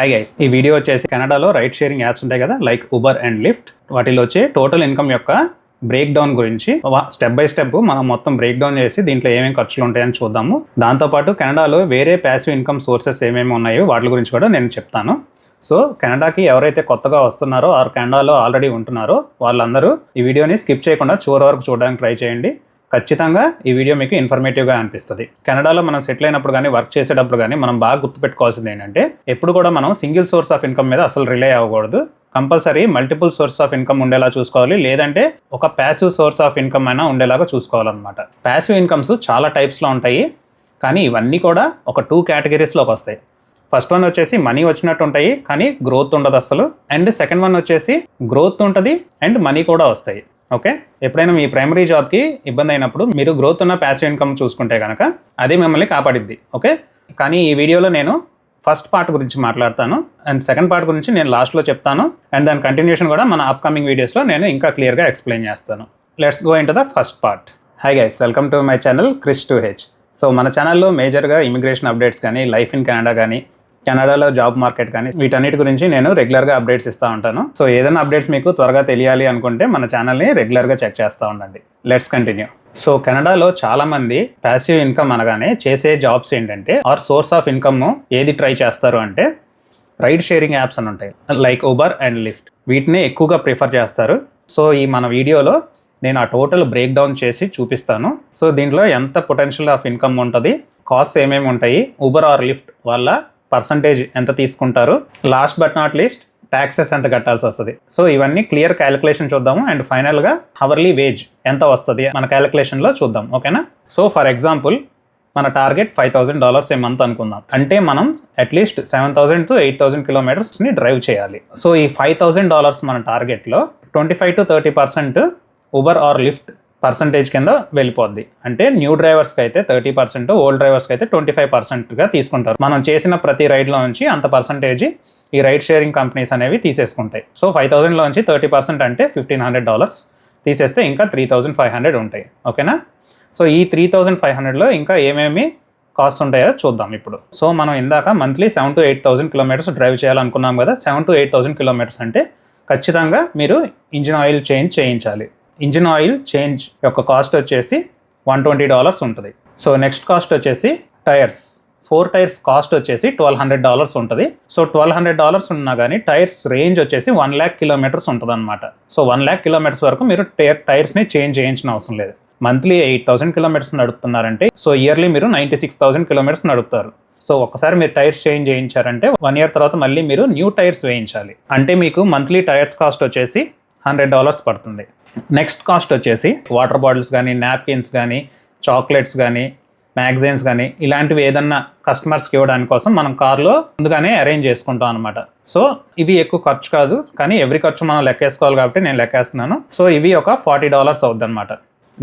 Hi guys, ఈ video వచ్చేసి కెనడాలో రైడ్ షేరింగ్ యాప్స్ ఉంటాయి కదా, లైక్ ఉబర్ అండ్ లిఫ్ట్. వాటిలో వచ్చే టోటల్ ఇన్కమ్ యొక్క బ్రేక్ డౌన్ గురించి స్టెప్ బై స్టెప్ మనం మొత్తం బ్రేక్ డౌన్ చేసి దీంట్లో ఏమేమి ఖర్చులు ఉంటాయని చూద్దాము. దాంతోపాటు కెనడాలో వేరే ప్యాసివ్ ఇన్కమ్ సోర్సెస్ ఏమేమి ఉన్నాయో వాటి గురించి కూడా నేను చెప్తాను. సో కెనడాకి ఎవరైతే కొత్తగా వస్తున్నారో ఆర్ కెనడాలో ఆల్రెడీ ఉంటున్నారో వాళ్ళందరూ ఈ వీడియోని స్కిప్ చేయకుండా చివరి వరకు చూడడానికి ట్రై చేయండి. ఖచ్చితంగా ఈ వీడియో మీకు ఇన్ఫర్మేటివ్గా అనిపిస్తుంది. కెనడాలో మనం సెటిల్ అయినప్పుడు కానీ వర్క్ చేసేటప్పుడు కానీ మనం బాగా గుర్తుపెట్టుకోవాల్సింది ఏంటంటే, ఎప్పుడు కూడా మనం సింగిల్ సోర్స్ ఆఫ్ ఇన్కమ్ మీద అసలు రిలే అవ్వకూడదు. Compulsory multiple source of income ఉండేలా చూసుకోవాలి, లేదంటే ఒక ప్యాసివ్ సోర్స్ ఆఫ్ ఇన్కమ్ అయినా ఉండేలాగా చూసుకోవాలన్నమాట. ప్యాసివ్ ఇన్కమ్స్ చాలా టైప్స్లో ఉంటాయి, కానీ ఇవన్నీ కూడా ఒక 2 కేటగిరీస్లోకి వస్తాయి. ఫస్ట్ వన్ వచ్చేసి మనీ వచ్చినట్టు ఉంటాయి కానీ గ్రోత్ ఉండదు అసలు. అండ్ సెకండ్ వన్ వచ్చేసి గ్రోత్ ఉంటుంది అండ్ మనీ కూడా వస్తాయి. ఓకే, ఎప్పుడైనా మీ ప్రైమరీ జాబ్కి ఇబ్బంది అయినప్పుడు మీరు గ్రోత్ ఉన్న ప్యాసివ్ ఇన్కమ్ చూసుకుంటే కనుక అది మిమ్మల్ని కాపాడిద్ది. ఓకే, కానీ ఈ వీడియోలో నేను ఫస్ట్ పార్ట్ గురించి మాట్లాడతాను అండ్ సెకండ్ పార్ట్ గురించి నేను లాస్ట్లో చెప్తాను. అండ్ దాని కంటిన్యూషన్ కూడా మన అప్కమింగ్ వీడియోస్లో నేను ఇంకా క్లియర్గా ఎక్స్ప్లెయిన్ చేస్తాను. Let's go into the first part. Hi guys, welcome to my channel Krish 2H. So మన ఛానల్లో మేజర్గా ఇమిగ్రేషన్ అప్డేట్స్ కానీ, లైఫ్ ఇన్ కెనడా కానీ, కెనడాలో జాబ్ మార్కెట్ కానీ వీటన్నిటి గురించి నేను రెగ్యులర్గా అప్డేట్స్ ఇస్తూ ఉంటాను. సో ఏదైనా అప్డేట్స్ మీకు త్వరగా తెలియాలి అనుకుంటే మన ఛానల్ని రెగ్యులర్గా చెక్ చేస్తూ ఉండండి. Let's continue. సో కెనడాలో చాలామంది ప్యాసివ్ ఇన్కమ్ అనగానే చేసే జాబ్స్ ఏంటంటే, ఆర్ సోర్స్ ఆఫ్ ఇన్కమ్ ఏది ట్రై చేస్తారు అంటే రైడ్ షేరింగ్ యాప్స్ అని ఉంటాయి, లైక్ ఉబర్ అండ్ లిఫ్ట్. వీటిని ఎక్కువగా ప్రిఫర్ చేస్తారు. సో ఈ మన వీడియోలో నేను ఆ టోటల్ బ్రేక్ డౌన్ చేసి చూపిస్తాను. సో దీంట్లో ఎంత పొటెన్షియల్ ఆఫ్ ఇన్కమ్ ఉంటుంది, కాస్ట్ ఏమేమి ఉంటాయి, ఉబర్ ఆర్ లిఫ్ట్ వల్ల పర్సంటేజ్ ఎంత తీసుకుంటారు, last but not least taxes ఎంత కట్టాల్సి వస్తుంది. సో ఇవన్నీ క్లియర్ క్యాలిక్యులేషన్ చూద్దాము. అండ్ ఫైనల్గా హవర్లీ వేజ్ ఎంత వస్తుంది మన క్యాలిక్యులేషన్లో చూద్దాం. ఓకేనా? సో ఫర్ ఎగ్జాంపుల్ మన టార్గెట్ $5,000 ఏ మంత్ అనుకుందాం. అంటే మనం అట్లీస్ట్ 7,000 to 8,000 కిలోమీటర్స్ని డ్రైవ్ చేయాలి. సో ఈ $5,000 మన టార్గెట్లో 25 to 30% Uber or lift percentage కింద వెళ్ళిపోద్ది. అంటే న్యూ డ్రైవర్స్కి అయితే 30%, ఓల్డ్ డ్రైవర్స్కి అయితే 25%గా తీసుకుంటారు. మనం చేసిన ప్రతి రైడ్లో నుంచి అంత పర్సంటేజ్ ఈ రైడ్ షేరింగ్ కంపెనీస్ అనేవి తీసేసుకుంటాయి. సో 5,000లో నుంచి 30% అంటే $1,500 తీసేస్తే ఇంకా 3,500 ఉంటాయి. ఓకేనా? సో ఈ 3,500లో ఇంకా ఏమేమి కాస్ట్ ఉంటాయో చూద్దాం ఇప్పుడు. సో మనం ఇందాక మంత్లీ 7,000 to 8,000 కిలోమీటర్స్ డ్రైవ్ చేయాలనుకున్నాం కదా. 7,000 to 8,000 కిలోమీటర్స్ అంటే ఖచ్చితంగా మీరు ఇంజిన్ ఆయిల్ చేంజ్ చేయించాలి. ఇంజిన్ ఆయిల్ చేంజ్ యొక్క కాస్ట్ వచ్చేసి $120 ఉంటుంది. సో నెక్స్ట్ కాస్ట్ వచ్చేసి టైర్స్. 4 టైర్స్ కాస్ట్ వచ్చేసి $1,200 ఉంటుంది. సో $1,200 ఉన్నా కానీ టైర్స్ రేంజ్ వచ్చేసి 1,00,000 కిలోమీటర్స్ ఉంటుంది అనమాట. సో 1,00,000 కిలోమీటర్స్ వరకు మీరు టైర్స్ని చేంజ్ చేయించిన అవసరం లేదు. మంత్లీ 8,000 కిలోమీటర్స్ నడుపుతున్నారంటే సో ఇయర్లీ మీరు 96,000 కిలోమీటర్స్ నడుపుతారు. సో ఒకసారి మీరు టైర్స్ చేంజ్ చేయించారంటే 1 year తర్వాత మళ్ళీ మీరు న్యూ టైర్స్ వేయించాలి. అంటే మీకు మంత్లీ టైర్స్ కాస్ట్ వచ్చేసి $100 పడుతుంది. నెక్స్ట్ కాస్ట్ వచ్చేసి వాటర్ బాటిల్స్ కానీ, నాప్కిన్స్ కానీ, చాక్లెట్స్ కానీ, మ్యాగజైన్స్ కానీ ఇలాంటివి ఏదన్నా కస్టమర్స్కి ఇవ్వడానికి కోసం మనం కార్లో ముందుగానే అరేంజ్ చేసుకుంటాం అనమాట. సో ఇవి ఎక్కువ ఖర్చు కాదు, కానీ ఎవ్రీ ఖర్చు మనం లెక్కేసుకోవాలి కాబట్టి నేను లెక్కేస్తున్నాను. సో ఇవి ఒక $40 అవుద్ది అనమాట.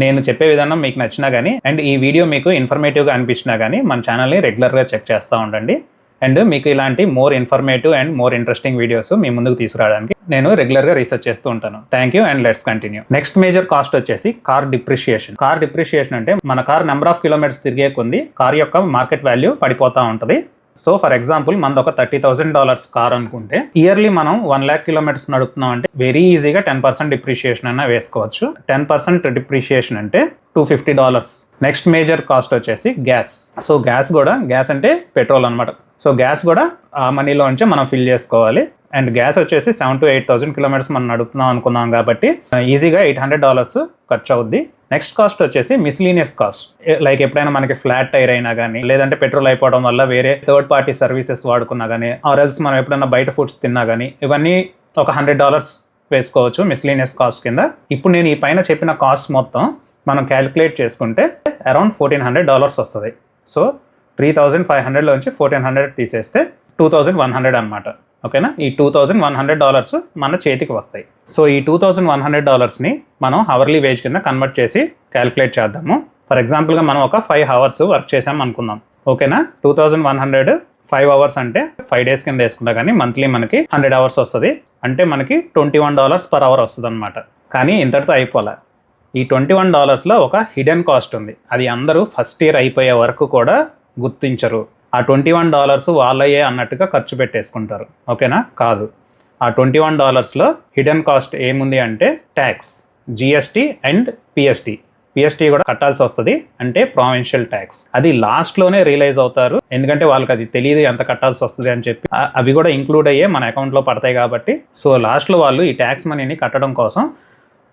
నేను చెప్పే విధానం మీకు నచ్చినా కానీ అండ్ ఈ వీడియో మీకు ఇన్ఫర్మేటివ్గా అనిపించినా కానీ మన ఛానల్ని రెగ్యులర్గా చెక్ చేస్తూ ఉండండి. అండ్ మీకు ఇలాంటి more informative and more interesting videos మీ ముందుకు తీసుకురావడానికి నేను రెగ్యులర్గా రీసెర్చ్ చేస్తూ ఉంటాను. Thank you and let's continue. Next major cost వచ్చేసి కార్ డిప్రిషియేషన్. కార్ డిప్రిషియేషన్ అంటే మన కార్ నెంబర్ ఆఫ్ కిలోమీటర్స్ తిరిగే కొంది కార్ యొక్క మార్కెట్ వాల్యూ పడిపోతూ ఉంటుంది. సో ఫర్ ఎగ్జాంపుల్ మనది ఒక $30,000 కార్ అనుకుంటే ఇయర్లీ మనం 1,00,000 కిలోమీటర్స్ నడుపుతున్నాం అంటే వెరీ ఈజీగా 10% డిప్రిషియేషన్ అయినా వేసుకోవచ్చు. 10% డిప్రిషియేషన్ అంటే $250. నెక్స్ట్ మేజర్ కాస్ట్ వచ్చేసి గ్యాస్. సో గ్యాస్ అంటే పెట్రోల్ అనమాట. సో గ్యాస్ కూడా ఆ మనీలోంచే మనం ఫిల్ చేసుకోవాలి. అండ్ గ్యాస్ వచ్చేసి 7,000 to 8,000 కిలోమీటర్స్ మనం నడుపుతున్నాం అనుకున్నాం కాబట్టి ఈజీగా $800 ఖర్చు అవుద్ది. నెక్స్ట్ కాస్ట్ వచ్చేసి మిస్లీనియస్ కాస్ట్. లైక్ ఎప్పుడైనా మనకి ఫ్లాట్ టైర్ అయినా కానీ, లేదంటే పెట్రోల్ అయిపోవడం వల్ల వేరే థర్డ్ పార్టీ సర్వీసెస్ వాడుకున్నా కానీ, ఆర్ ఎల్స్ మనం ఎప్పుడైనా బయట ఫుడ్స్ తిన్నా కానీ ఇవన్నీ ఒక $100 వేసుకోవచ్చు మిస్లీనియస్ కాస్ట్ కింద. ఇప్పుడు నేను ఈ పైన చెప్పిన కాస్ట్ మొత్తం మనం క్యాలిక్యులేట్ చేసుకుంటే అరౌండ్ $1,400 వస్తుంది. సో 3,500లోంచి 1,400 తీసేస్తే 2,100 అనమాట. ఓకేనా? ఈ $2,100 మన చేతికి వస్తాయి. సో ఈ $2,100ని మనం హవర్లీ వేజ్ కింద కన్వర్ట్ చేసి క్యాలిక్యులేట్ చేద్దాము. ఫర్ ఎగ్జాంపుల్గా మనం ఒక 5 hours వర్క్ చేసాం అనుకుందాం. ఓకేనా? 2,100 5 hours అంటే 5 days కింద వేసుకుంటా కానీ మంత్లీ మనకి 100 hours వస్తుంది. అంటే మనకి $21 per hour వస్తుంది అనమాట. కానీ ఇంతటితో అయిపోలే. ఈ $21లో ఒక హిడెన్ కాస్ట్ ఉంది. అది అందరూ ఫస్ట్ ఇయర్ అయిపోయే వరకు కూడా గుర్తించరు. ఆ $21 వాళ్ళయ్యే అన్నట్టుగా ఖర్చు పెట్టేసుకుంటారు. ఓకేనా? కాదు. ఆ $21లో హిడెన్ కాస్ట్ ఏముంది అంటే tax, GST and PST. PST కూడా కట్టాల్సి వస్తుంది, అంటే ప్రావిన్షియల్ ట్యాక్స్. అది లాస్ట్లోనే రియలైజ్ అవుతారు, ఎందుకంటే వాళ్ళకి అది తెలియదు ఎంత కట్టాల్సి వస్తుంది అని చెప్పి. అవి కూడా ఇంక్లూడ్ అయ్యే మన అకౌంట్లో పడతాయి కాబట్టి. సో లాస్ట్లో వాళ్ళు ఈ ట్యాక్స్ మనీని కట్టడం కోసం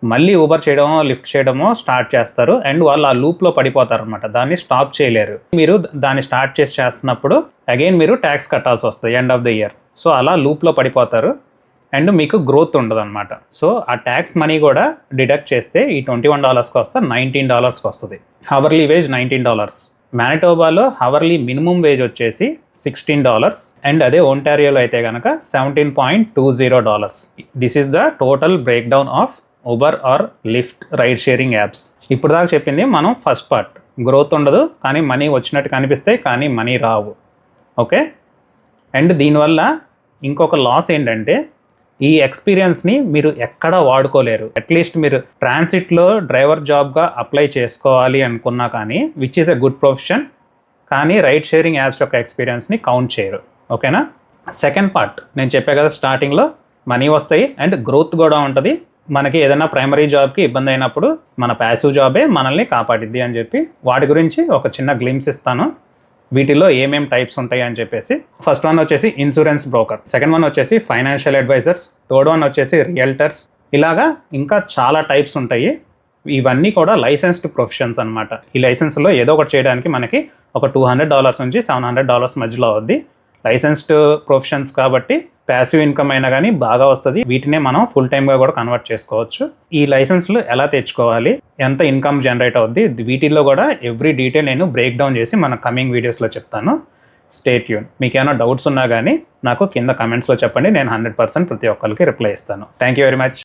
మళ్ళీ ఊబర్ చేయడమో లిఫ్ట్ చేయడమో స్టార్ట్ చేస్తారు, అండ్ వాళ్ళు ఆ లూప్లో పడిపోతారు అనమాట. దాన్ని స్టాప్ చేయలేరు. మీరు దాన్ని స్టార్ట్ చేస్తున్నప్పుడు అగైన్ మీరు ట్యాక్స్ కట్టాల్సి వస్తుంది end of the year. So అలా లూప్లో పడిపోతారు అండ్ మీకు గ్రోత్ ఉండదు అనమాట. సో ఆ ట్యాక్స్ మనీ కూడా డిడక్ట్ చేస్తే ఈ $21 వస్తే $19 వస్తుంది. Hourly wage $19. మానిటోబాలో హవర్లీ మినిమం వేజ్ వచ్చేసి $16, అండ్ అదే ఒంటారియోలో అయితే కనుక $17.20. This is the total breakdown of Uber or Lyft ride sharing apps. ఇప్పుడు దాకా చెప్పింది మనం ఫస్ట్ పార్ట్. గ్రోత్ ఉండదు, కానీ మనీ వచ్చినట్టు కనిపిస్తాయి, కానీ మనీ రావు. ఓకే. అండ్ దీనివల్ల ఇంకొక లాస్ ఏంటంటే ఈ ఎక్స్పీరియన్స్ని మీరు ఎక్కడ వాడుకోలేరు. అట్లీస్ట్ మీరు ట్రాన్సిట్లో డ్రైవర్ జాబ్గా అప్లై చేసుకోవాలి అనుకున్నా కానీ, which is a good profession, కానీ రైడ్ షేరింగ్ యాప్స్ యొక్క ఎక్స్పీరియన్స్ని కౌంట్ చేయరు. ఓకేనా? సెకండ్ పార్ట్ నేను చెప్పా కదా, స్టార్టింగ్లో మనీ వస్తాయి అండ్ గ్రోత్ కూడా ఉంటుంది. మనకి ఏదైనా ప్రైమరీ జాబ్కి ఇబ్బంది అయినప్పుడు మన ప్యాసివ్ జాబే మనల్ని కాపాడిద్ది అని చెప్పి వాటి గురించి ఒక చిన్న గ్లిమ్స్ ఇస్తాను. వీటిలో ఏమేం టైప్స్ ఉంటాయి అని చెప్పేసి. ఫస్ట్ వన్ వచ్చేసి ఇన్సూరెన్స్ బ్రోకర్, సెకండ్ వన్ వచ్చేసి ఫైనాన్షియల్ అడ్వైజర్స్, థర్డ్ వన్ వచ్చేసి రియల్టర్స్. ఇలాగా ఇంకా చాలా టైప్స్ ఉంటాయి. ఇవన్నీ కూడా లైసెన్స్డ్ ప్రొఫెషన్స్ అనమాట. ఈ లైసెన్స్లో ఏదో ఒకటి చేయడానికి మనకి ఒక $200 నుంచి $700 మధ్యలో అవుద్ది. లైసెన్స్డ్ ప్రొఫెషన్స్ కాబట్టి ప్యాసివ్ ఇన్కమ్ అయినా కానీ బాగా వస్తుంది. వీటినే మనం ఫుల్ టైమ్గా కూడా కన్వర్ట్ చేసుకోవచ్చు. ఈ లైసెన్స్లు ఎలా తెచ్చుకోవాలి, ఎంత ఇన్కమ్ జనరేట్ అవుద్ది, వీటిల్లో కూడా ఎవ్రీ డీటెయిల్ నేను బ్రేక్ డౌన్ చేసి మన కమింగ్ వీడియోస్లో చెప్తాను. Stay tune. మీకు ఏమైనా డౌట్స్ ఉన్నా కానీ నాకు కింద కమెంట్స్లో చెప్పండి, నేను 100% ప్రతి ఒక్కరికి రిప్లై ఇస్తాను. Thank you very much.